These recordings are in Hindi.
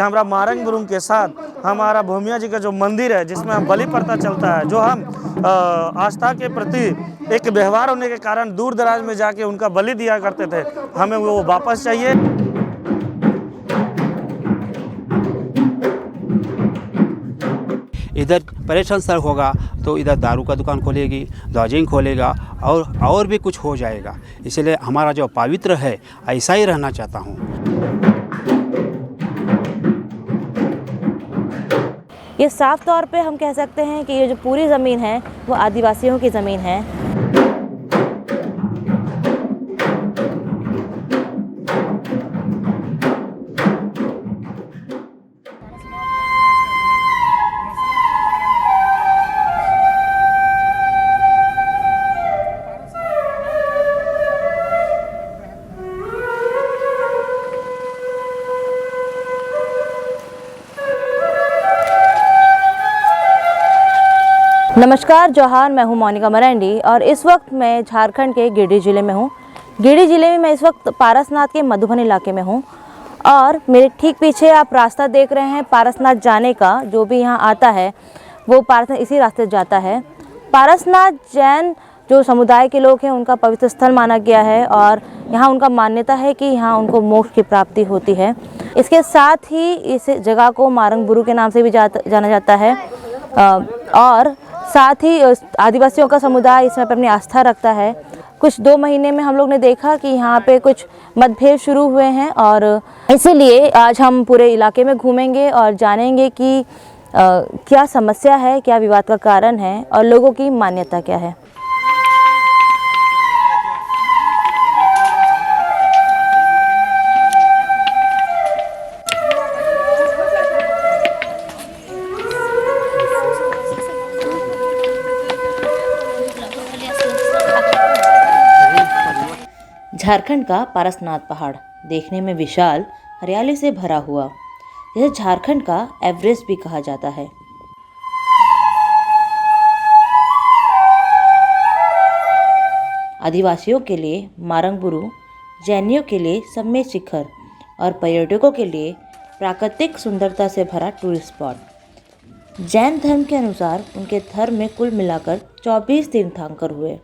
कि हमारा मारंग बुरुंग के साथ हमारा भूमिया जी का जो मंदिर है, जिसमें हम बलि प्रथा चलता है, जो हम आस्था के प्रति एक व्यवहार होने के कारण दूर दराज में जाके उनका बलि दिया करते थे, हमें वो वापस चाहिए। इधर पर्यटन स्थल होगा तो इधर दारू का दुकान खोलेगी, लॉजिंग खोलेगा और भी कुछ हो जाएगा। इसलिए हमारा जो पवित्र है ऐसा ही रहना चाहता हूँ। ये साफ तौर पे हम कह सकते हैं कि ये जो पूरी ज़मीन है वो आदिवासियों की ज़मीन है। नमस्कार, जोहार। मैं हूं मोनिका मरांडी और इस वक्त मैं झारखंड के गिरिडीह ज़िले में हूं। गिरिडीह ज़िले में मैं इस वक्त पारसनाथ के मधुबन इलाके में हूं और मेरे ठीक पीछे आप रास्ता देख रहे हैं पारसनाथ जाने का। जो भी यहां आता है वो पारसनाथ इसी रास्ते जाता है। पारसनाथ जैन जो समुदाय के लोग हैं उनका पवित्र स्थल माना गया है और यहाँ उनका मान्यता है कि यहाँ उनको मोक्ष की प्राप्ति होती है। इसके साथ ही इस जगह को मारंग बुरु के नाम से भी जाना जाता है और साथ ही आदिवासियों का समुदाय इसमें अपनी आस्था रखता है। कुछ 2 महीने में हम लोग ने देखा कि यहाँ पे कुछ मतभेद शुरू हुए हैं और इसीलिए आज हम पूरे इलाके में घूमेंगे और जानेंगे कि क्या समस्या है, क्या विवाद का कारण है और लोगों की मान्यता क्या है। झारखंड का पारसनाथ पहाड़ देखने में विशाल हरियाली से भरा हुआ, जिसे झारखंड का एवरेस्ट भी कहा जाता है। आदिवासियों के लिए मारंग बुरु, जैनियों के लिए सम्मेद शिखर और पर्यटकों के लिए प्राकृतिक सुंदरता से भरा टूरिस्ट स्पॉट। जैन धर्म के अनुसार उनके धर्म में कुल मिलाकर 24 तीर्थंकर हुए,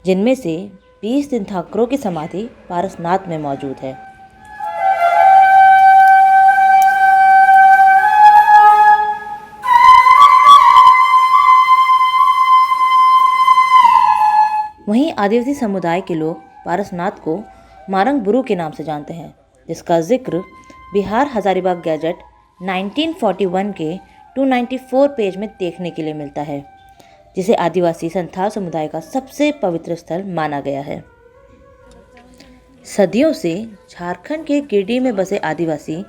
जिनमें से 20 तीर्थंकरों की समाधि पारसनाथ में मौजूद है। वहीं आदिवासी समुदाय के लोग पारसनाथ को मारंग बुरु के नाम से जानते हैं, जिसका जिक्र बिहार हजारीबाग गैजेट 1941 के 294 पेज में देखने के लिए मिलता है, जिसे आदिवासी संथाल समुदाय का सबसे पवित्र स्थल माना गया है। सदियों से झारखंड के गिरिडीह में बसे आदिवासी,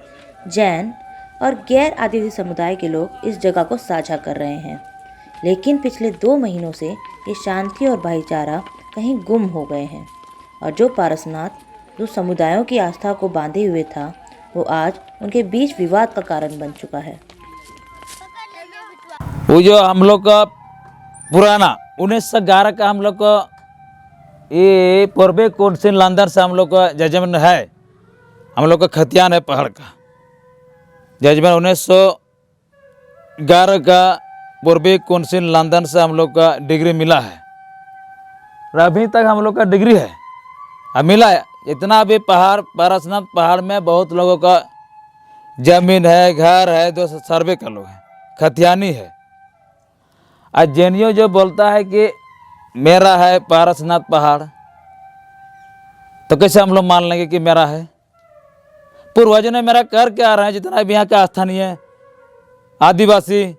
जैन और गैर आदिवासी समुदाय के लोग इस जगह को साझा कर रहे हैं, लेकिन पिछले 2 महीनों से ये शांति और भाईचारा कहीं गुम हो गए हैं और जो पारसनाथ जो समुदायों की आस्था को बांधे हुए था, वो आज उनके बीच विवाद का कारण बन चुका है। वो जो हम लोग का पुराना 1911 का हम लोग का ये पूर्वे कौंसिल लांदर से हम लोग का जजमेंट है, हम लोग का खतियान है पहाड़ का जजमेंट 1911 का पूर्वी कौंसिल लंदन से हम लोग का डिग्री मिला है और अभी तक हम लोग का डिग्री है अब मिला है। इतना भी पहाड़ पारसनाथ पहाड़ में बहुत लोगों का जमीन है, घर है, जो सर्वे का लोग है, खतियानी है। आज जैनियों जो बोलता है कि मेरा है पारसनाथ पहाड़, तो कैसे हम लोग मान लेंगे कि मेरा है? पूर्वजों ने मेरा कर क्या रहे हैं, जितना भी यहाँ का स्थानीय है आदिवासी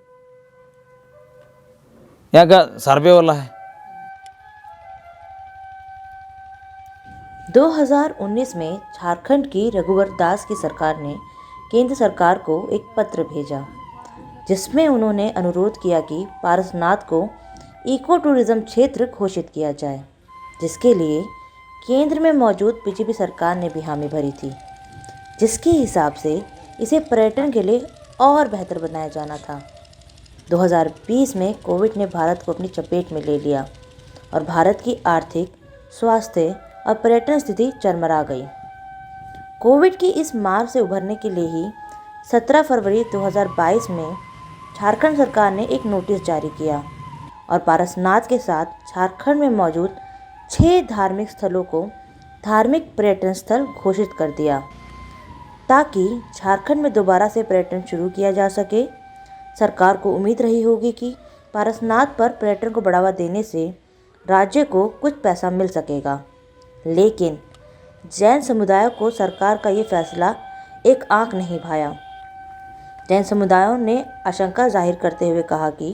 यहाँ का सर्वे वाला है। 2019 में झारखंड की रघुवर दास की सरकार ने केंद्र सरकार को एक पत्र भेजा, जिसमें उन्होंने अनुरोध किया कि पारसनाथ को इको टूरिज्म क्षेत्र घोषित किया जाए, जिसके लिए केंद्र में मौजूद बीजेपी सरकार ने भी हामी भरी थी, जिसके हिसाब से इसे पर्यटन के लिए और बेहतर बनाया जाना था। 2020 में कोविड ने भारत को अपनी चपेट में ले लिया और भारत की आर्थिक, स्वास्थ्य और पर्यटन स्थिति चरमरा गई। कोविड की इस मार से उभरने के लिए ही 17 फरवरी 2022 में झारखंड सरकार ने एक नोटिस जारी किया और पारसनाथ के साथ झारखंड में मौजूद 6 धार्मिक स्थलों को धार्मिक पर्यटन स्थल घोषित कर दिया ताकि झारखंड में दोबारा से पर्यटन शुरू किया जा सके। सरकार को उम्मीद रही होगी कि पारसनाथ पर पर्यटन को बढ़ावा देने से राज्य को कुछ पैसा मिल सकेगा, लेकिन जैन समुदाय को सरकार का ये फैसला एक आंख नहीं भाया। जैन समुदायों ने आशंका जाहिर करते हुए कहा कि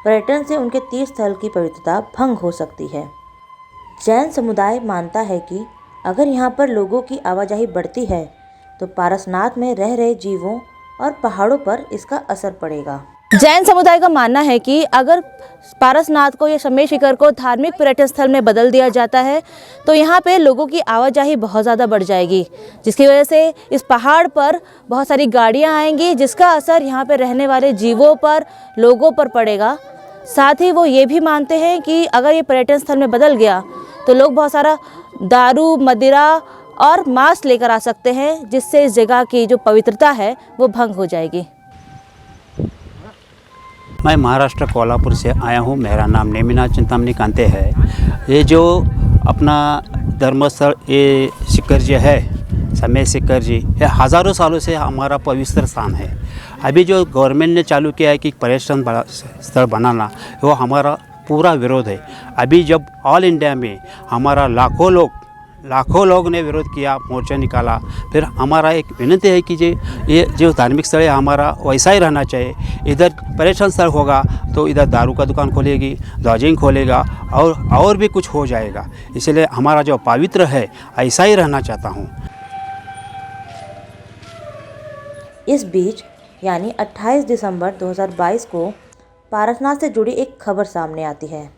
पर्यटन से उनके तीर्थ स्थल की पवित्रता भंग हो सकती है। जैन समुदाय मानता है कि अगर यहाँ पर लोगों की आवाजाही बढ़ती है तो पारसनाथ में रह रहे जीवों और पहाड़ों पर इसका असर पड़ेगा। जैन समुदाय का मानना है कि अगर पारसनाथ को या शमेश शिखर को धार्मिक पर्यटन स्थल में बदल दिया जाता है तो यहाँ पे लोगों की आवाजाही बहुत ज़्यादा बढ़ जाएगी, जिसकी वजह से इस पहाड़ पर बहुत सारी गाड़ियाँ आएंगी, जिसका असर यहाँ पे रहने वाले जीवों पर, लोगों पर पड़ेगा। साथ ही वो ये भी मानते हैं कि अगर ये पर्यटन स्थल में बदल गया तो लोग बहुत सारा दारू, मदिरा और मांस लेकर आ सकते हैं, जिससे इस जगह की जो पवित्रता है वो भंग हो जाएगी। मैं महाराष्ट्र कोल्हापुर से आया हूँ। मेरा नाम नेमिनाथ चिंतामणी कांते है। ये जो अपना धर्मस्थल ये शिखर जी है, शमेश शिखर जी, ये हज़ारों सालों से हमारा पवित्र स्थान है। अभी जो गवर्नमेंट ने चालू किया है कि पर्यटन स्थल बनाना, वो हमारा पूरा विरोध है। अभी जब ऑल इंडिया में हमारा लाखों लोग ने विरोध किया, मोर्चा निकाला, फिर हमारा एक विनती है कि ये जो धार्मिक स्थल है हमारा वैसा ही रहना चाहिए। इधर पर्यटन स्थल होगा तो इधर दारू का दुकान खोलेगी, लॉजिंग खोलेगा और भी कुछ हो जाएगा। इसलिए हमारा जो पवित्र है ऐसा ही रहना चाहता हूँ। इस बीच यानी 28 दिसंबर 2022 को पारसनाथ से जुड़ी एक खबर सामने आती है,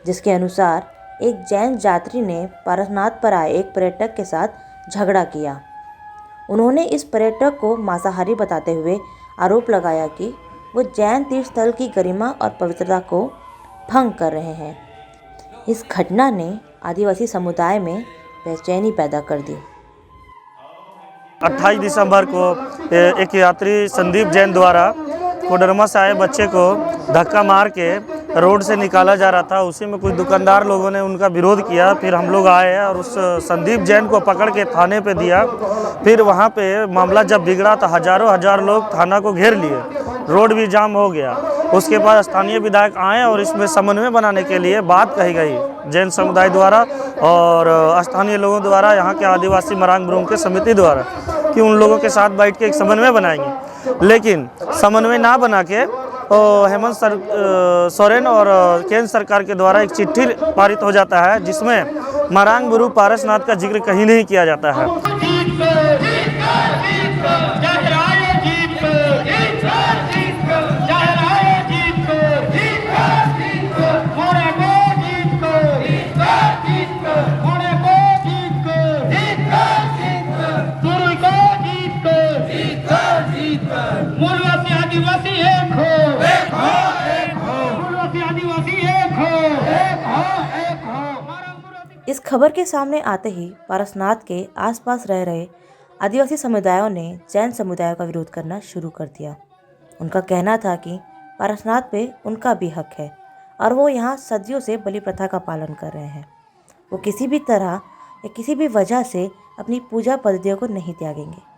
जिसके अनुसार एक जैन यात्री ने पारसनाथ पर आए एक पर्यटक के साथ झगड़ा किया। उन्होंने इस पर्यटक को मांसाहारी बताते हुए आरोप लगाया कि वो जैन तीर्थ स्थल की गरिमा और पवित्रता को भंग कर रहे हैं। इस घटना ने आदिवासी समुदाय में बेचैनी पैदा कर दी। 28 दिसंबर को एक यात्री संदीप जैन द्वारा कोडरमा से आए बच्चे को धक्का मार के रोड से निकाला जा रहा था। उसी में कुछ दुकानदार लोगों ने उनका विरोध किया। फिर हम लोग आए और उस संदीप जैन को पकड़ के थाने पे दिया। फिर वहाँ पे मामला जब बिगड़ा तो हज़ारों लोग थाना को घेर लिए, रोड भी जाम हो गया। उसके बाद स्थानीय विधायक आए और इसमें समन्वय बनाने के लिए बात कही गई जैन समुदाय द्वारा और स्थानीय लोगों द्वारा, यहाँ के आदिवासी मरांग ब्रूम के समिति द्वारा, कि उन लोगों के साथ बैठ के एक समन्वय बनाएंगे। लेकिन समन्वय ना बना के हेमंत सोरेन और केंद्र सरकार के द्वारा एक चिट्ठी पारित हो जाता है, जिसमें मरांग ब्रू पारसनाथ का जिक्र कहीं नहीं किया जाता है। इस खबर के सामने आते ही पारसनाथ के आसपास रह रहे आदिवासी समुदायों ने जैन समुदाय का विरोध करना शुरू कर दिया। उनका कहना था कि पारसनाथ पे उनका भी हक है और वो यहाँ सदियों से बलि प्रथा का पालन कर रहे हैं। वो किसी भी तरह या किसी भी वजह से अपनी पूजा पद्धतियों को नहीं त्यागेंगे।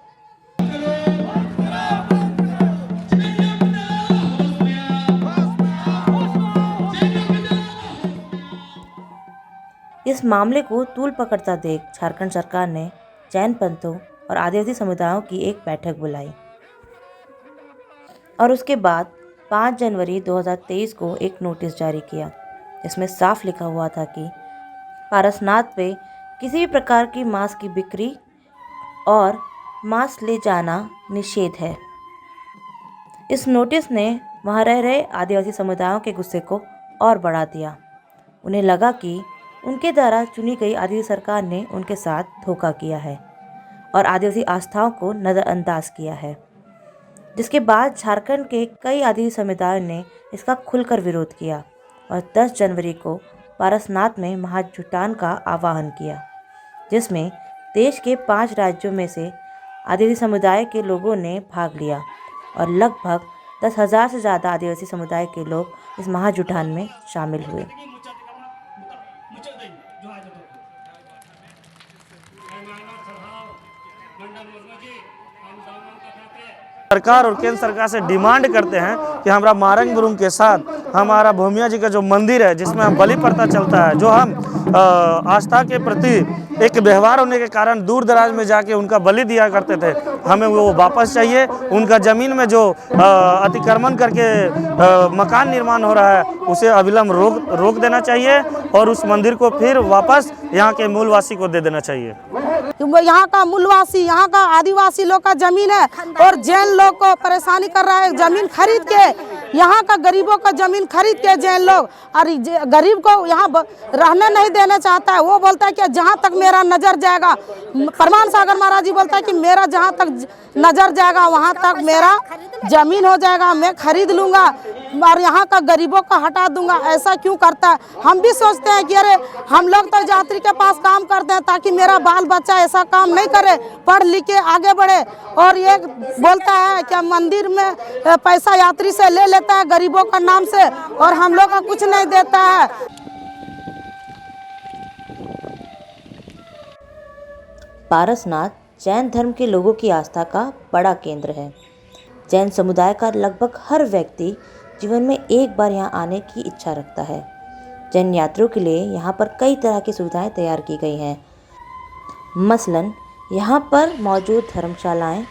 इस मामले को तूल पकड़ता देख झारखंड सरकार ने जैन पंथों और आदिवासी समुदायों की एक बैठक बुलाई और उसके बाद 5 जनवरी 2023 को एक नोटिस जारी किया। इसमें साफ लिखा हुआ था कि पारसनाथ पे किसी भी प्रकार की मांस की बिक्री और मांस ले जाना निषेध है। इस नोटिस ने वहाँ रह रहे आदिवासी समुदायों के गुस्से को और बढ़ा दिया। उन्हें लगा कि उनके द्वारा चुनी गई आदिवासी सरकार ने उनके साथ धोखा किया है और आदिवासी आस्थाओं को नज़रअंदाज किया है, जिसके बाद झारखंड के कई आदिवासी समुदायों ने इसका खुलकर विरोध किया और 10 जनवरी को पारसनाथ में महाजुटान का आह्वान किया, जिसमें देश के 5 राज्यों में से आदिवासी समुदाय के लोगों ने भाग लिया और लगभग 10,000 से ज़्यादा आदिवासी समुदाय के लोग इस महाजुटान में शामिल हुए। सरकार और केंद्र सरकार से डिमांड करते हैं कि हमारा मारंग गुरुंग के साथ हमारा भूमिया जी का जो मंदिर है, जिसमें हम बलि प्रथा चलता है, जो हम आस्था के प्रति एक व्यवहार होने के कारण दूर दराज में जाके उनका बलि दिया करते थे, हमें वो वापस चाहिए। उनका ज़मीन में जो अतिक्रमण करके मकान निर्माण हो रहा है, उसे अविलंब रोक देना चाहिए और उस मंदिर को फिर वापस यहाँ के मूलवासी को दे देना चाहिए। यहाँ का मूलवासी, यहाँ का आदिवासी लोग का जमीन है और जैन लोग को परेशानी कर रहा है। जमीन खरीद के, यहाँ का गरीबों का जमीन खरीद के जैन लोग और गरीब को यहाँ रहने नहीं देना चाहता है। वो बोलता है कि जहाँ तक मेरा नज़र जाएगा, परमान सागर महाराज जी बोलता है कि मेरा जहाँ तक नज़र जाएगा वहाँ तक मेरा जमीन हो जाएगा, मैं खरीद लूँगा और यहाँ का गरीबों का हटा दूंगा। ऐसा क्यों करता है? हम भी सोचते हैं कि अरे हम लोग तो यात्री के पास काम करते हैं ताकि मेरा बाल बच्चा ऐसा काम नहीं करे, पढ़ लिख के आगे बढ़े। और ये बोलता है कि मंदिर में पैसा यात्री से ले लेता है गरीबों का नाम से और हम लोग का कुछ नहीं देता है। पारसनाथ जैन धर्म के लोगों की आस्था का बड़ा केंद्र है। जैन समुदाय का लगभग हर व्यक्ति जीवन में एक बार यहाँ आने की इच्छा रखता है। जैन यात्रियों के लिए यहाँ पर कई तरह की सुविधाएं तैयार की गई हैं। मसलन यहाँ पर मौजूद धर्मशालाएं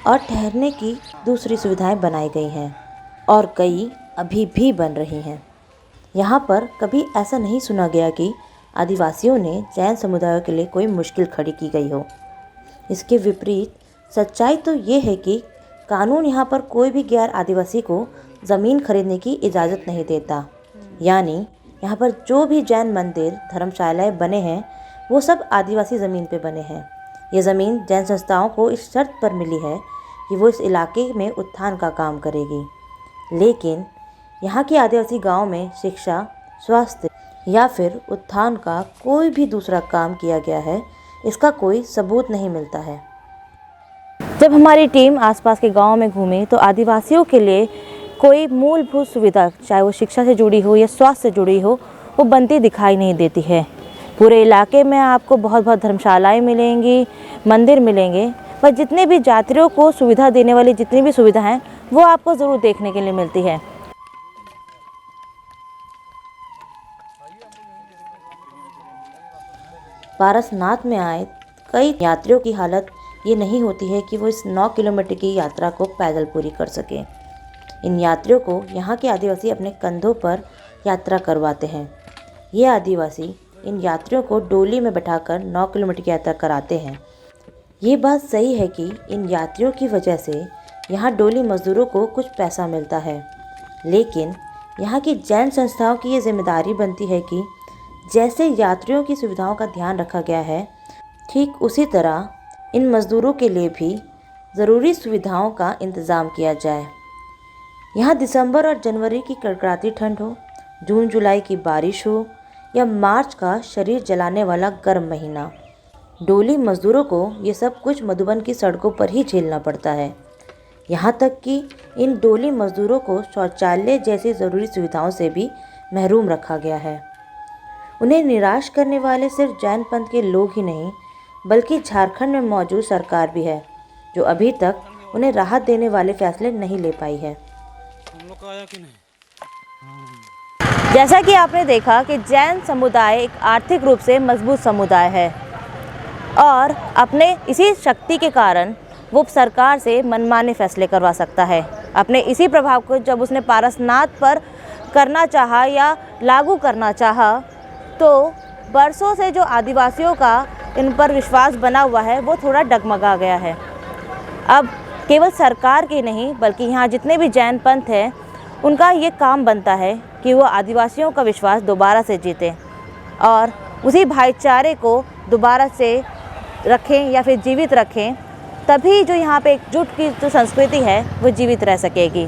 और ठहरने की दूसरी सुविधाएं बनाई गई हैं और कई अभी भी बन रही हैं। यहाँ पर कभी ऐसा नहीं सुना गया कि आदिवासियों ने जैन समुदायों के लिए कोई मुश्किल खड़ी की गई हो। इसके विपरीत सच्चाई तो ये है कि कानून यहाँ पर कोई भी गैर आदिवासी को ज़मीन खरीदने की इजाज़त नहीं देता। यानी यहाँ पर जो भी जैन मंदिर, धर्मशालाएं बने हैं वो सब आदिवासी ज़मीन पे बने हैं। ये ज़मीन जैन संस्थाओं को इस शर्त पर मिली है कि वो इस इलाके में उत्थान का काम करेगी। लेकिन यहाँ के आदिवासी गांव में शिक्षा, स्वास्थ्य या फिर उत्थान का कोई भी दूसरा काम किया गया है, इसका कोई सबूत नहीं मिलता है। जब हमारी टीम आसपास के गांव में घूमी तो आदिवासियों के लिए कोई मूलभूत सुविधा, चाहे वो शिक्षा से जुड़ी हो या स्वास्थ्य से जुड़ी हो, वो बनती दिखाई नहीं देती है। पूरे इलाके में आपको बहुत बहुत धर्मशालाएं मिलेंगी, मंदिर मिलेंगे, पर जितने भी यात्रियों को सुविधा देने वाली जितनी भी सुविधा हैं वो आपको ज़रूर देखने के लिए मिलती है। पारसनाथ में आए कई यात्रियों की हालत ये नहीं होती है कि वो इस 9 किलोमीटर की यात्रा को पैदल पूरी कर सकें। इन यात्रियों को यहाँ के आदिवासी अपने कंधों पर यात्रा करवाते हैं। ये आदिवासी इन यात्रियों को डोली में बैठाकर 9 किलोमीटर की यात्रा कराते हैं। ये बात सही है कि इन यात्रियों की वजह से यहाँ डोली मजदूरों को कुछ पैसा मिलता है, लेकिन यहाँ की जैन संस्थाओं की ये जिम्मेदारी बनती है कि जैसे यात्रियों की सुविधाओं का ध्यान रखा गया है, ठीक उसी तरह इन मज़दूरों के लिए भी ज़रूरी सुविधाओं का इंतज़ाम किया जाए। यहाँ दिसंबर और जनवरी की कड़कड़ाती ठंड हो, जून जुलाई की बारिश हो या मार्च का शरीर जलाने वाला गर्म महीना, डोली मज़दूरों को ये सब कुछ मधुबन की सड़कों पर ही झेलना पड़ता है। यहाँ तक कि इन डोली मज़दूरों को शौचालय जैसी ज़रूरी सुविधाओं से भी महरूम रखा गया है। उन्हें निराश करने वाले सिर्फ जैन पंथ के लोग ही नहीं, बल्कि झारखंड में मौजूद सरकार भी है, जो अभी तक उन्हें राहत देने वाले फैसले नहीं ले पाई है। जैसा कि आपने देखा कि जैन समुदाय एक आर्थिक रूप से मजबूत समुदाय है और अपने इसी शक्ति के कारण वो सरकार से मनमाने फैसले करवा सकता है। अपने इसी प्रभाव को जब उसने पारसनाथ पर करना चाहा या लागू करना चाहा, तो बरसों से जो आदिवासियों का इन पर विश्वास बना हुआ है वो थोड़ा डगमगा गया है। अब केवल सरकार के नहीं बल्कि यहाँ जितने भी जैन पंथ हैं उनका ये काम बनता है कि वो आदिवासियों का विश्वास दोबारा से जीतें और उसी भाईचारे को दोबारा से रखें या फिर जीवित रखें, तभी जो यहाँ पे एकजुट की जो संस्कृति है वो जीवित रह सकेगी।